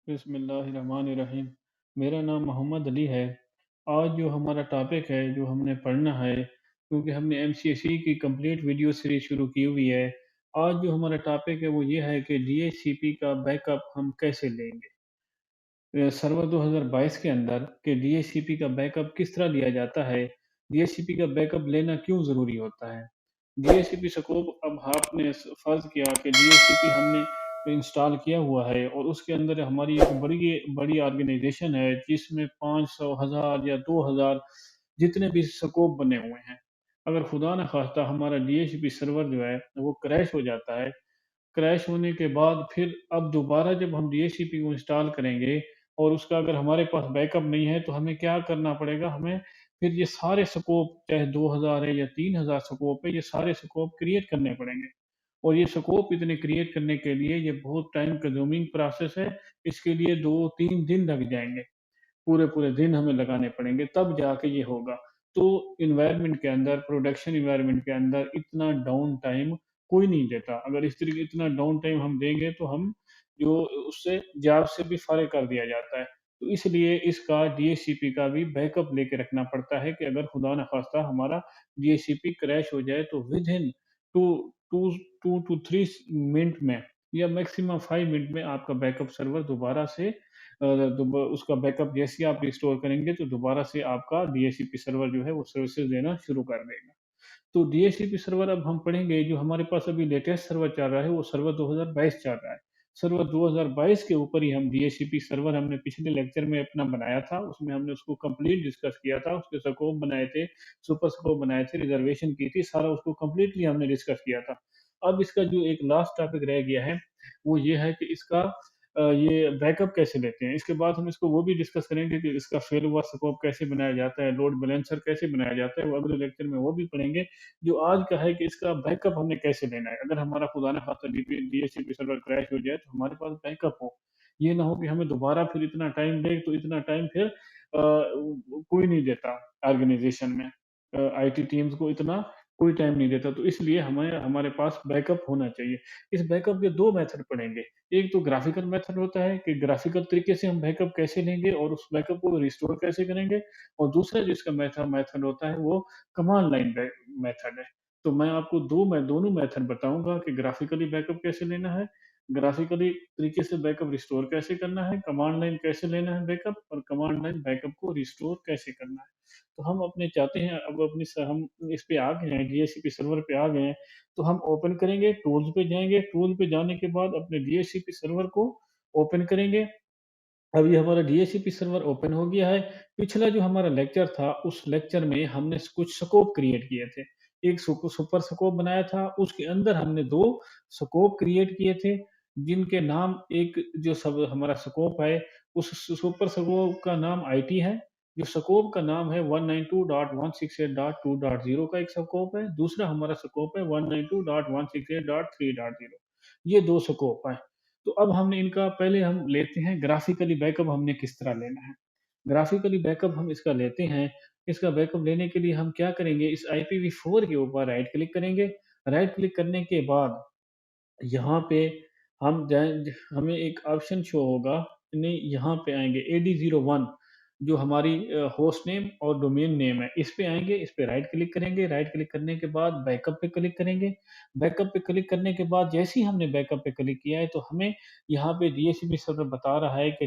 बिस्मिल्लाहिर्रहमानिर्रहीम। मेरा नाम मोहम्मद अली है। आज जो हमारा टॉपिक है, जो हमने पढ़ना है, क्योंकि हमने एमसीएसई की कंप्लीट वीडियो सीरीज़ शुरू की हुई है। आज जो हमारा टॉपिक है, वो ये है कि डीएचसीपी का बैकअप हम कैसे लेंगे? सर्वर 2022 के अंदर कि डीएचसीपी का बैकअप किस तरह लिया जाता है? डीएचसीपी का बैकअप लेना क्यों ज़रूरी होता है? डीएचसीपी स्कोप अब आपने फ़र्ज़ किया कि डीएचसीपी हमने इंस्टॉल किया हुआ है और उसके अंदर हमारी एक बड़ी बड़ी ऑर्गेनाइज़ेशन है जिसमें 500, 1000 या 2000 जितने भी स्कोप बने हुए हैं। अगर खुदा न ख़ास्ता हमारा डीएचसीपी सर्वर जो है वो क्रैश हो जाता है, क्रैश होने के बाद फिर अब दोबारा जब हम डीएचसीपी को इंस्टॉल करेंगे और उसका अगर हमारे पास बैकअप नहीं है, तो हमें क्या करना पड़ेगा? हमें फिर ये सारे स्कोप चाहे 2000 है या 3000 स्कोप है, ये सारे स्कोप क्रिएट करने पड़ेंगे। और ये स्कोप इतने क्रिएट करने के लिए ये बहुत टाइम कंज्यूमिंग प्रोसेस है। इसके लिए 2-3 दिन लग जाएँगे। पूरे-पूरे दिन हमें लगाने पड़ेंगे, तब जाके ये होगा। तो एनवायरनमेंट के अंदर, प्रोडक्शन एनवायरनमेंट के अंदर इतना डाउन टाइम कोई नहीं देता। अगर इस तरीके इतना डाउन टाइम हम देंगे तो हम जो उससे जॉब से भी फारिग कर दिया जाता है। तो इसलिए इसका डीएचसीपी का भी बैकअप लेके रखना पड़ता है कि अगर खुदा न खास्ता हमारा डीएचसीपी क्रैश हो जाए तो विथिन 2 2 2 टू 3 मिनट में या मैक्सिमम 5 मिनट में आपका बैकअप सर्वर दोबारा से दोब उसका बैकअप जैसे ही आप रिस्टोर करेंगे तो दोबारा से आपका डीएचसीपी सर्वर जो है वो सर्विसेज़ देना शुरू कर देगा। तो डीएचसीपी सर्वर अब हम पढ़ेंगे, जो हमारे पास अभी लेटेस्ट सर्वर चल रहा है वो सर्वर 2022 चल रहा है। सर्वर 2022 के ऊपर ही हम डीएचसीपी सर्वर हमने पिछले लेक्चर में अपना बनाया था, उसमें हमने उसको कंप्लीट डिस्कस किया था, उसके स्कोप बनाए थे, सुपर स्कोप बनाए थे, रिज़र्वेशन की थी, सारा उसको कंप्लीटली हमने डिस्कस किया था। अब इसका जो एक लास्ट टॉपिक रह गया है, वो ये है कि इसका ये बैकअप कैसे लेते हैं? इसके बाद हम इसको वो भी डिस्कस करेंगे कि इसका फेल हुआ स्कोप कैसे बनाया जाता है, लोड बैलेंसर कैसे बनाया जाता है, वो अगले लेक्चर में वो भी पढ़ेंगे। जो आज का है कि इसका बैकअप हमने कैसे लेना है। अगर हमारा खुदा न खास्ता डीएचसीपी सर्वर क्रैश हो जाए, तो हमारे पास बैकअप हो। ये ना हो कि हमें दोबारा फिर इतना टाइम लगे, तो इतना टाइम फिर कोई नहीं देता ऑर्गेनाइज़ेशन में। आईटी टीम्स को इतना कोई टाइम नहीं देता, तो इसलिए हमें हमारे पास बैकअप होना चाहिए। इस बैकअप के 2 मेथड पढ़ेंगे। एक तो ग्राफ़िकल मेथड होता है कि ग्राफ़िकल तरीके से हम बैकअप कैसे लेंगे और उस बैकअप को रिस्टोर कैसे करेंगे, और दूसरा जो इसका मेथड होता है वो कमांड लाइन मेथड है। तो मैं आपको मैं दोनों मेथड बताऊँगा कि ग्राफ़िकली बैकअप कैसे लेना है, ग्राफ़िकली तरीके से बैकअप रिस्टोर कैसे करना है, कमांड लाइन कैसे लेना है बैकअप, और कमांड लाइन बैकअप को रिस्टोर कैसे करना है। तो हम अपने चाहते हैं अब अपनी स हम इस पे आ गए हैं, डीएचसीपी सर्वर पे आ गए हैं, तो हम ओपन करेंगे, टूल्स पे जाएँगे, टूल पे जाने के बाद अपने डीएचसीपी सर्वर को ओपन करेंगे। अब ये हमारा डीएचसीपी सर्वर ओपन हो गया है। पिछला जो हमारा लेक्चर था, उस लेक्चर में हमने कुछ स्कोप क्रिएट किए थे। एक सुपर स्कोप बनाया था, उसके अंदर हमने 2 स्कोप क्रिएट किए थे, जिनके नाम एक जो सब हमारा स्कोप है, उस सुपर स्कोप का नाम आईटी है। जो स्कोप का नाम है 192.168.2.0 का एक स्कोप है, दूसरा हमारा स्कोप है 192.168.3.0। ये 2 स्कोप हैं। तो अब हमने इनका पहले हम लेते हैं ग्राफिकली बैकअप हमने किस तरह लेना है। ग्राफिकली बैकअप हम इसका लेते हैं, इसका बैकअप लेने के लिए हम क्या करेंगे, इस IPv4 के ऊपर राइट क्लिक करेंगे। राइट क्लिक करने के बाद यहाँ पे हम हमें एक ऑप्शन शो होगा, नहीं यहाँ पे आएँगे AD01, जो हमारी होस्ट नेम और डोमेन नेम है, इस पे आएँगे, इस पे राइट क्लिक करेंगे, राइट क्लिक करने के बाद बैकअप पे क्लिक करेंगे। बैकअप पे क्लिक करने के बाद जैसे ही हमने बैकअप पे क्लिक किया है, तो हमें यहाँ पे डीएचसीपी सर्वर बता रहा है कि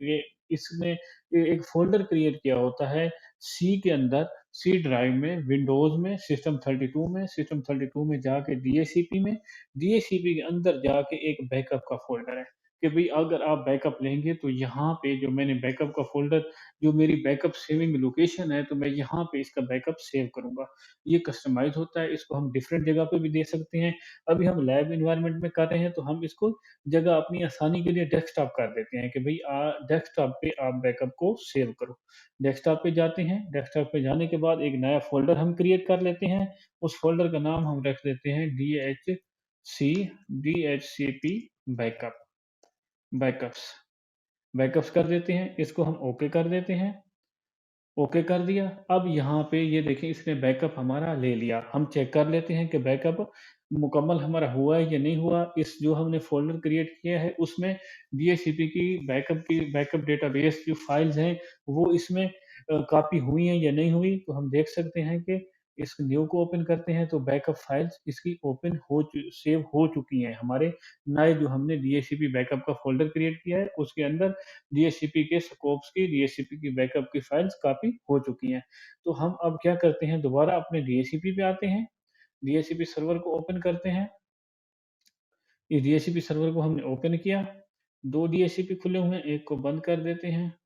ये इसने एक फ़ोल्डर क्रिएट किया होता है सी के अंदर, सी ड्राइव में, विंडोज़ में, सिस्टम 32 में जाके डीएचसीपी के अंदर जाके एक बैकअप का फ़ोल्डर है कि भई अगर आप बैकअप लेंगे तो यहाँ पे जो मैंने बैकअप का फ़ोल्डर, जो मेरी बैकअप सेविंग लोकेशन है, तो मैं यहाँ पे इसका बैकअप सेव करूँगा। ये कस्टमाइज़ होता है, इसको हम डिफरेंट जगह पे भी दे सकते हैं। अभी हम लैब एनवायरनमेंट में कर रहे हैं, तो हम इसको जगह अपनी आसानी के लिए डेस्कटॉप कर देते हैं कि भई डेस्कटॉप पे आप बैकअप को सेव करो। डेस्कटॉप पे जाते हैं, डेस्कटॉप पे जाने के बाद एक नया फ़ोल्डर हम क्रिएट कर लेते हैं। उस फ़ोल्डर का नाम हम रख देते हैं सी डीएचसीपी बैकअप बैकअप्स बैकअप्स कर देते हैं, इसको हम ओके कर देते हैं। ओके कर दिया। अब यहाँ पे ये देखिए इसने बैकअप हमारा ले लिया। हम चेक कर लेते हैं कि बैकअप मुकम्मल हमारा हुआ है या नहीं हुआ, इस जो हमने फ़ोल्डर क्रिएट किया है उसमें डीएचसीपी की बैकअप डेटाबेस जो फ़ाइल्स हैं, वो इसमें कॉपी हुई हैं या नहीं हुई, तो हम देख सकते हैं कि इस न्यू को ओपन करते हैं तो बैकअप फ़ाइल्स इसकी ओपन हो चु सेव हो चुकी हैं हमारे नए जो हमने डीएचसीपी बैकअप का फ़ोल्डर क्रिएट किया है, उसके अंदर डीएचसीपी के स्कोप्स की, डीएचसीपी की बैकअप की फ़ाइल्स कॉपी हो चुकी हैं। तो हम अब क्या करते हैं, दोबारा अपने डीएचसीपी पे आते हैं, डीएचसीपी सर्वर को ओपन करते हैं। इस डीएचसीपी सर्वर को हमने ओपन किया, 2 डीएचसीपी खुले हुए हैं, एक को बंद कर देते हैं।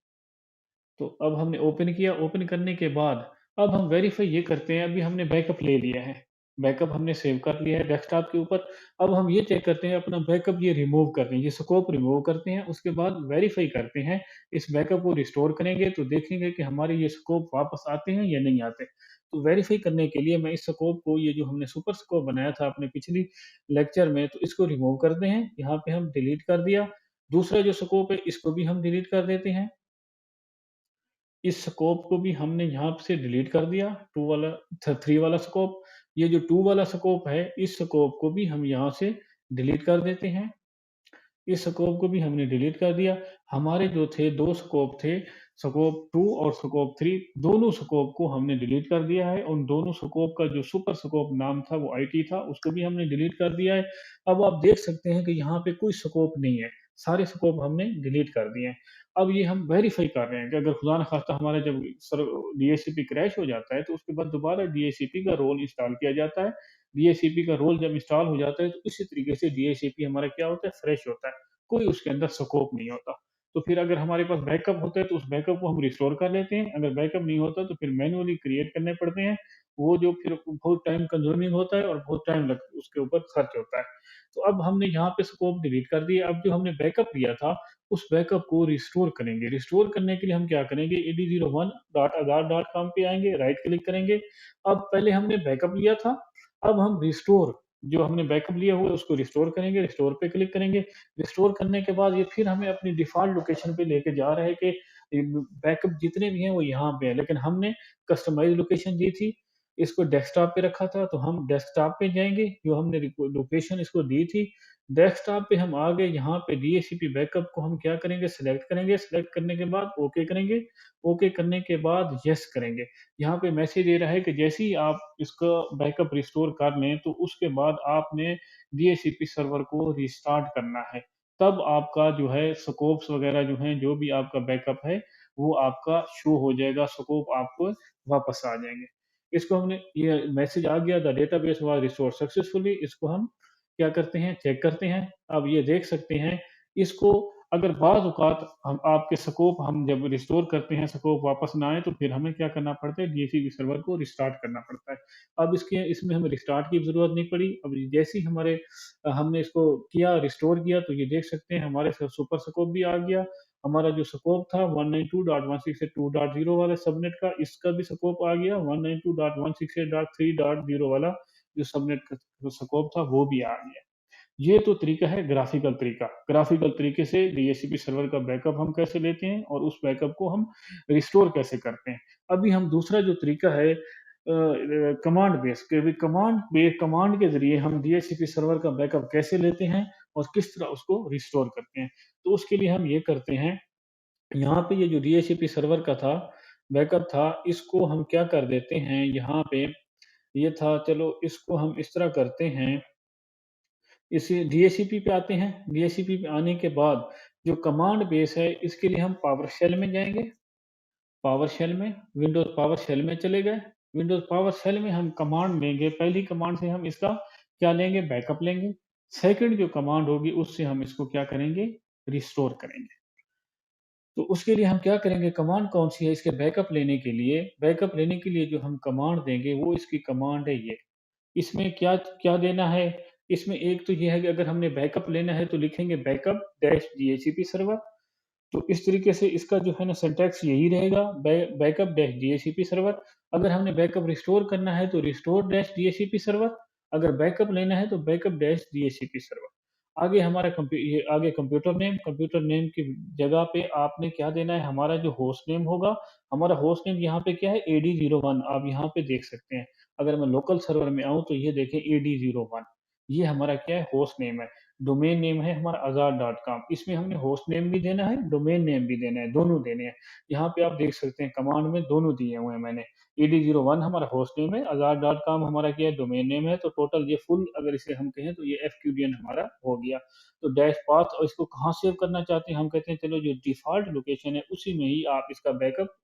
तो अब हमने ओपन किया, ओपन करने के बाद अब हम वेरीफ़ाई ये करते हैं, अभी हमने बैकअप ले लिया है। बैकअप हमने सेव कर लिया है डेस्कटॉप के ऊपर। अब हम ये चेक करते हैं अपना बैकअप ये रिमूव करते हैं, ये स्कोप रिमूव करते हैं, उसके बाद वेरीफ़ाई करते हैं, इस बैकअप को रिस्टोर करेंगे तो देखेंगे कि हमारे ये स्कोप वापस आते हैं या नहीं आते। तो वेरीफ़ाई करने के लिए मैं इस स्कोप को, ये जो हमने सुपर स्कोप बनाया था अपने पिछली लेक्चर में, तो इसको रिमूव करते हैं। यहाँ पे हम डिलीट कर दिया। दूसरा जो स्कोप है इसको भी हम डिलीट कर देते हैं। इस स्कोप को भी हमने यहाँ से डिलीट कर दिया, 2 वाला 3 वाला स्कोप। ये जो 2 वाला स्कोप है, इस स्कोप को भी हम यहाँ से डिलीट कर देते हैं। इस स्कोप को भी हमने डिलीट कर दिया। हमारे जो थे 2 स्कोप थे, स्कोप 2 और स्कोप 3, दोनों स्कोप को हमने डिलीट कर दिया है। उन दोनों स्कोप का जो सुपर स्कोप नाम था वो आईटी था, उसको भी हमने डिलीट कर दिया है। अब आप देख सकते हैं कि यहाँ पे कोई स्कोप नहीं है, सारे स्कोप हमने डिलीट कर दिए हैं। अब ये हम वेरीफ़ाई कर रहे हैं कि अगर खुदा न खास्ता हमारा जब डीएचसीपी क्रैश हो जाता है, तो उसके बाद दोबारा डीएचसीपी का रोल इंस्टॉल किया जाता है। डीएचसीपी का रोल जब इंस्टॉल हो जाता है, तो इसी तरीके से डीएचसीपी हमारा क्या होता है, फ्रेश होता है। कोई उसके अंदर स्कोप नहीं होता। तो फिर अगर हमारे पास बैकअप होता है तो उस बैकअप को हम रिस्टोर कर लेते हैं, अगर बैकअप नहीं होता तो फिर मैन्युअली क्रिएट करने पड़ते हैं। वो जो फिर बहुत टाइम कंज्यूमिंग होता है और बहुत टाइम लग उसके ऊपर खर्च होता है। तो अब हमने यहाँ पे स्कोप डिलीट कर दिया, अब जो हमने बैकअप लिया था, उस बैकअप को रिस्टोर करेंगे। रिस्टोर करने के लिए हम क्या करेंगे, ad01.aadhaar.com पे आएँगे, राइट क्लिक करेंगे। अब पहले हमने बैकअप लिया था, अब हम रिस्टोर, जो हमने बैकअप लिया हुआ है उसको रिस्टोर करेंगे, रिस्टोर पे क्लिक करेंगे। रिस्टोर करने के बाद ये फिर हमें अपनी डिफ़ॉल्ट लोकेशन पे लेके जा रहा है कि बैकअप जितने भी हैं वो यहाँ पे हैं, लेकिन हमने कस्टमाइज़ लोकेशन दी थी, इसको डेस्कटॉप पे रखा था, तो हम डेस्कटॉप पे जाएँगे, जो हमने लोकेशन इसको दी थी। डेस्कटॉप पे हम आ गए, यहाँ पे डीएचसीपी बैकअप को हम क्या करेंगे, सेलेक्ट करेंगे, सेलेक्ट करने के बाद ओके करेंगे, ओके करने के बाद येस करेंगे। यहाँ पे मैसेज दे रहा है कि जैसे ही आप इसका बैकअप रिस्टोर कर लें, तो उसके बाद आपने डीएचसीपी सर्वर को रिस्टार्ट करना है। तब आपका जो है स्कोप्स वगैरह जो हैं, जो भी आपका बैकअप है, वो आपका शो हो जाएगा, स्कोप आपको वापस आ जाएँगे। इसको हमने, ये मैसेज आ गया, the database was restored successfully, इसको हम क्या करते हैं, चेक करते हैं। अब ये देख सकते हैं, इसको अगर बाज़ औक़ात हम आपके स्कोप हम जब रिस्टोर करते हैं, स्कोप वापस ना आए, तो फिर हमें क्या करना पड़ता है, डीएचसीपी सर्वर को रिस्टार्ट करना पड़ता है। अब इसमें हमें रिस्टार्ट की ज़रूरत नहीं पड़ी। अब जैसे ही हमने इसको किया, रिस्टोर किया, तो ये देख सकते हैं हमारे सुपर स्कोप भी आ गया। हमारा जो स्कोप था 192.168.2.0 वाला सबनेट का, इसका भी स्कोप आ गया। 192.168.3.0 वाला जो सबनेट का जो स्कोप था, वो भी आ गया। ये तो तरीका है ग्राफ़िकल तरीका। ग्राफ़िकल तरीके से डीएचसीपी सर्वर का बैकअप हम कैसे लेते हैं और उस बैकअप को हम रिस्टोर कैसे करते हैं। अभी हम दूसरा जो तरीका है कमांड बेस के भी कमांड के ज़रिए हम डीएचसीपी सर्वर का बैकअप कैसे लेते हैं और किस तरह उसको रिस्टोर करते हैं। तो उसके लिए हम ये करते हैं, यहाँ पे ये जो डीएचसीपी सर्वर का था, बैकअप था, इसको हम क्या कर देते हैं, यहाँ पे ये था, चलो इसको हम इस तरह करते हैं, इसे डीएचसीपी पे आते हैं। डीएचसीपी पे आने के बाद जो कमांड बेस है, इसके लिए हम पावर शेल में जाएँगे। पावर शेल में, विंडोज़ पावर शेल में चले गए। विंडोज़ पावर शेल में हम कमांड लेंगे, पहली कमांड से हम इसका क्या लेंगे, बैकअप लेंगे। सेकंड जो कमांड होगी उससे हम इसको क्या करेंगे, रिस्टोर करेंगे। तो उसके लिए हम क्या करेंगे, कमांड कौन-सी है इसके बैकअप लेने के लिए? बैकअप लेने के लिए जो हम कमांड देंगे वो इसकी कमांड है ये। इसमें क्या क्या देना है? इसमें एक तो ये है कि अगर हमने बैकअप लेना है तो लिखेंगे बैकअप डैश डीएचसीपी सर्वर। तो इस तरीके से इसका जो है ना सिंटैक्स यही रहेगा, बैकअप डैश डीएचसीपी सर्वर। अगर हमने बैकअप रिस्टोर करना है तो रिस्टोर डैश डीएचसीपी सर्वर। अगर बैकअप लेना है तो बैकअप डैश डीएचसीपी सर्वर। आगे हमारा ये आगे कंप्यूटर नेम की जगह पे आपने क्या देना है, हमारा जो होस्ट नेम होगा, हमारा होस्ट नेम यहाँ पे क्या है, AD01, आप यहाँ पे देख सकते हैं। अगर मैं लोकल सर्वर में आऊँ तो ये देखें AD01। ये हमारा क्या है, होस्ट नेम है। डोमेन नेम है हमारा आज़ाद डॉट कॉम। इसमें हमने होस्ट नेम भी देना है, डोमेन नेम भी देना है, दोनों देने हैं। यहाँ पे आप देख सकते हैं कमांड में दोनों दिए हुए हैं मैंने। ED01 हमारा होस्ट नेम है, आज़ाद डॉट कॉम हमारा क्या है, डोमेन नेम है। तो टोटल ये फुल अगर इसे हम कहें तो ये एफक्यूडीएन हमारा हो गया। तो डैश पाथ, और इसको कहाँ सेव करना चाहते हैं, हम कहते हैं चलो जो डिफ़ॉल्ट लोकेशन है उसी में ही आप इसका बैकअप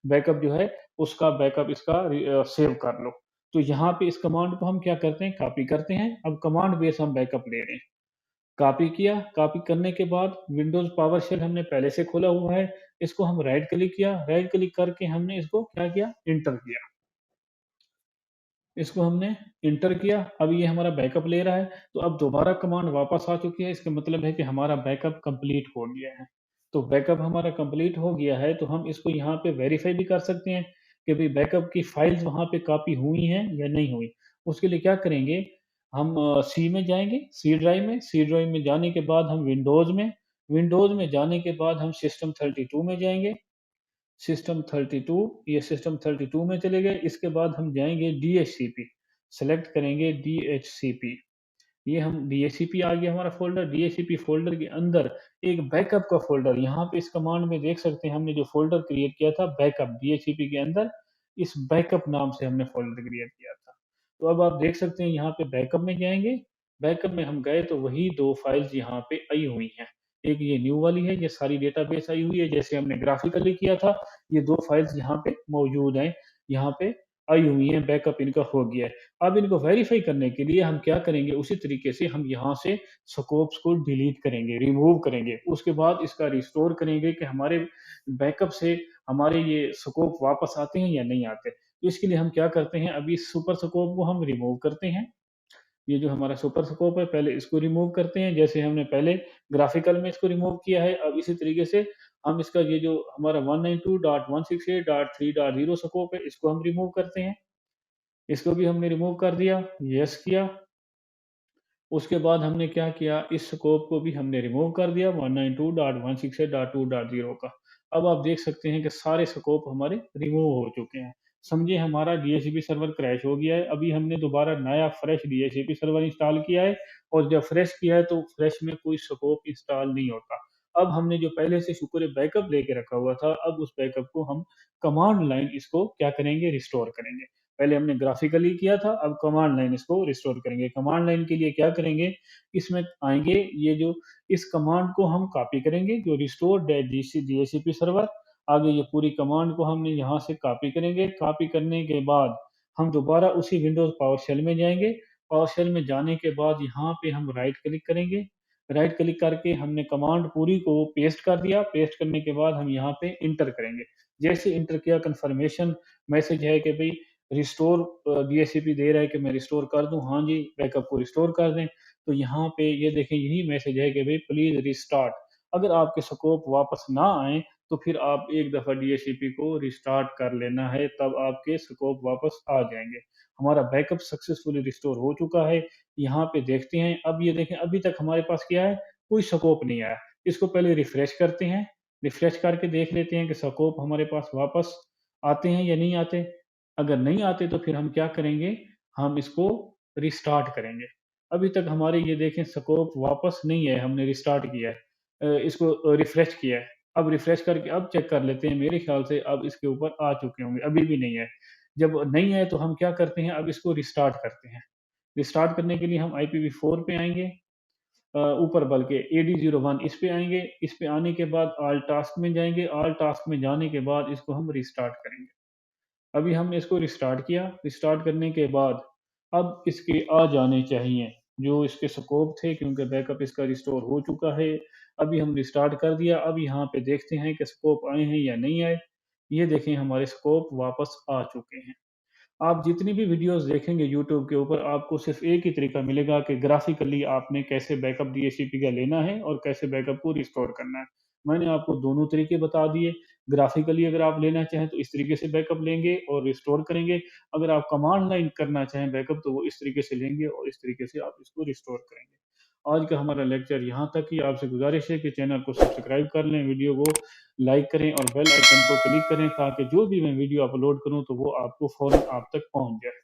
बैकअप जो है उसका बैकअप इसका सेव कर लो। तो यहाँ पे इस कमांड को हम क्या करते हैं, कॉपी करते हैं। अब कमांड बेस हम बैकअप ले रहे हैं। कॉपी किया, कॉपी करने के बाद विंडोज़ पावर शेल हमने पहले से खोला हुआ है। इसको हम राइट क्लिक किया, राइट क्लिक करके हमने इसको क्या किया, एंटर किया। इसको हमने एंटर किया, अब ये हमारा बैकअप ले रहा है। तो अब दोबारा कमांड वापस आ चुकी है, इसका मतलब है कि हमारा बैकअप कंप्लीट हो गया है। तो बैकअप हमारा कंप्लीट हो गया है, तो हम इसको यहाँ पे वेरीफाई भी कर सकते हैं कि भाई बैकअप की फाइल्स वहाँ पे कॉपी हुई हैं या नहीं हुई। उसके लिए क्या करेंगे, हम सी में जाएँगे, सी ड्राइव में जाने के बाद हम विंडोज़ में जाने के बाद हम सिस्टम 32 में जाएँगे। सिस्टम 32, ये सिस्टम 32 में चले गए। इसके बाद हम जाएँगे DHCP, सेलेक्ट करेंगे DHCP। ये हम DHCP आ गया हमारा फ़ोल्डर। DHCP फ़ोल्डर के अंदर एक बैकअप का फ़ोल्डर, यहाँ पे इस कमांड में देख सकते हैं हमने जो फ़ोल्डर क्रिएट किया था बैकअप, DHCP के अंदर इस बैकअप नाम से हमने फ़ोल्डर क्रिएट किया था। तो अब आप देख सकते हैं यहाँ पे बैकअप में जाएँगे, बैकअप में हम गए तो वही 2 फाइल्स यहाँ पे आई हुई हैं। एक ये न्यू वाली है, ये सारी डेटाबेस आई हुई है जैसे हमने ग्राफ़िकली किया था। ये 2 फाइल्स यहाँ पे मौजूद हैं, यहाँ पे आई हुई हैं, बैकअप इनका हो गया है। अब इनको वेरीफ़ाई करने के लिए हम क्या करेंगे, उसी तरीके से हम यहाँ से स्कोप्स को डिलीट करेंगे, रिमूव करेंगे। उसके बाद इसका रिस्टोर करेंगे कि हमारे बैकअप से हमारे ये स्कोप वापस आते हैं या नहीं आते। तो इसके लिए हम क्या करते हैं, अभी सुपर स्कोप को हम रिमूव करते हैं। ये जो हमारा सुपर स्कोप है, पहले इसको रिमूव करते हैं, जैसे हमने पहले ग्राफ़िकल में इसको रिमूव किया है। अब इसी तरीके से हम इसका ये जो हमारा 192.168.3.0 स्कोप है, इसको हम रिमूव करते हैं। इसको भी हमने रिमूव कर दिया, येस किया। उसके बाद हमने क्या किया, इस स्कोप को भी हमने रिमूव कर दिया 192.168.2.0 का। अब आप देख सकते हैं कि सारे स्कोप हमारे रिमूव हो चुके हैं। समझिए हमारा DHCP सर्वर क्रैश हो गया है। अभी हमने दोबारा नया फ्रेश DHCP सर्वर इंस्टॉल किया है, और जब फ्रेश किया है तो फ्रेश में कोई स्कोप इंस्टॉल नहीं होता। अब हमने जो पहले से शुक्र है बैकअप लेके रखा हुआ था, अब उस बैकअप को हम कमांड लाइन इसको क्या करेंगे, रिस्टोर करेंगे। पहले हमने ग्राफिकली किया था, अब कमांड लाइन इसको रिस्टोर करेंगे। कमांड लाइन के लिए क्या करेंगे, इसमें आएँगे, ये जो इस कमांड को हम कॉपी करेंगे, जो रिस्टोर DHCP सर्वर, आगे ये पूरी कमांड को हमने यहाँ से कॉपी करेंगे। कॉपी करने के बाद हम दोबारा उसी विंडोज़ पावर शेल में जाएँगे। पावर शेल में जाने के बाद यहाँ पे हम राइट क्लिक करेंगे। राइट क्लिक करके हमने कमांड पूरी को पेस्ट कर दिया। पेस्ट करने के बाद हम यहाँ पे एंटर करेंगे। जैसे एंटर किया, कन्फर्मेशन मैसेज है कि भई रिस्टोर DHCP दे रहा है कि मैं रिस्टोर कर दूँ, हाँ जी, बैकअप को रिस्टोर कर दें। तो यहाँ पे ये देखें, यही मैसेज है कि भई प्लीज़ रिस्टार्ट। अगर आपके स्कोप वापस ना आएँ, तो फिर आप एक दफ़ा DHCP को रिस्टार्ट कर लेना है, तब आपके स्कोप वापस आ जाएँगे। हमारा बैकअप सक्सेसफुली रिस्टोर हो चुका है। यहाँ पे देखते हैं, अब ये देखें अभी तक हमारे पास क्या है, कोई स्कोप नहीं आया। इसको पहले रिफ्रेश करते हैं, रिफ्रेश करके देख लेते हैं कि स्कोप हमारे पास वापस आते हैं या नहीं आते। अगर नहीं आते तो फिर हम क्या करेंगे, हम इसको रिस्टार्ट करेंगे। अभी तक हमारे ये देखें स्कोप वापस नहीं है, हमने रिस्टार्ट किया है। इसको रिफ्रेश किया है। अब रिफ्रेश करके अब चेक कर लेते हैं, मेरे ख़्याल से अब इसके ऊपर आ चुके होंगे, अभी भी नहीं है। जब नहीं है तो हम क्या करते हैं, अब इसको रिस्टार्ट करते हैं। रिस्टार्ट करने के लिए हम IPv4 पे आएँगे, ऊपर बल्कि AD01 इस पे आएँगे। इस पे आने के बाद ऑल टास्क में जाएँगे, ऑल टास्क में जाने के बाद इसको हम रिस्टार्ट करेंगे। अभी हमने इसको रिस्टार्ट किया, रिस्टार्ट करने के बाद अब इसके आ जाने चाहिए, जो इसके स्कोप थे, क्योंकि बैकअप इसका रिस्टोर हो चुका है। अभी हम रिस्टार्ट कर दिया, अब यहाँ पे देखते हैं कि स्कोप आए हैं या नहीं आए। ये देखें हमारे स्कोप वापस आ चुके हैं। आप जितनी भी वीडियोज़ देखेंगे यूट्यूब के ऊपर, आपको सिर्फ़ एक ही तरीका मिलेगा कि ग्राफ़िकली आपने कैसे बैकअप DHCP का लेना है और कैसे बैकअप को रिस्टोर करना है। मैंने आपको दोनों तरीके बता दिए। ग्राफ़िकली अगर आप लेना चाहें तो इस तरीके से बैकअप लेंगे और रिस्टोर करेंगे। अगर आप कमांड लाइन करना चाहें बैकअप, तो वो इस तरीके से लेंगे और इस तरीके से आप इसको रिस्टोर करेंगे। आज का हमारा लेक्चर यहाँ तक ही। आपसे गुज़ारिश है कि चैनल को सब्सक्राइब कर लें, वीडियो को लाइक करें और बेल आइकन को क्लिक करें, ताकि जो भी मैं वीडियो अपलोड करूँ तो वो आपको फ़ौरन आप तक पहुँच जाए।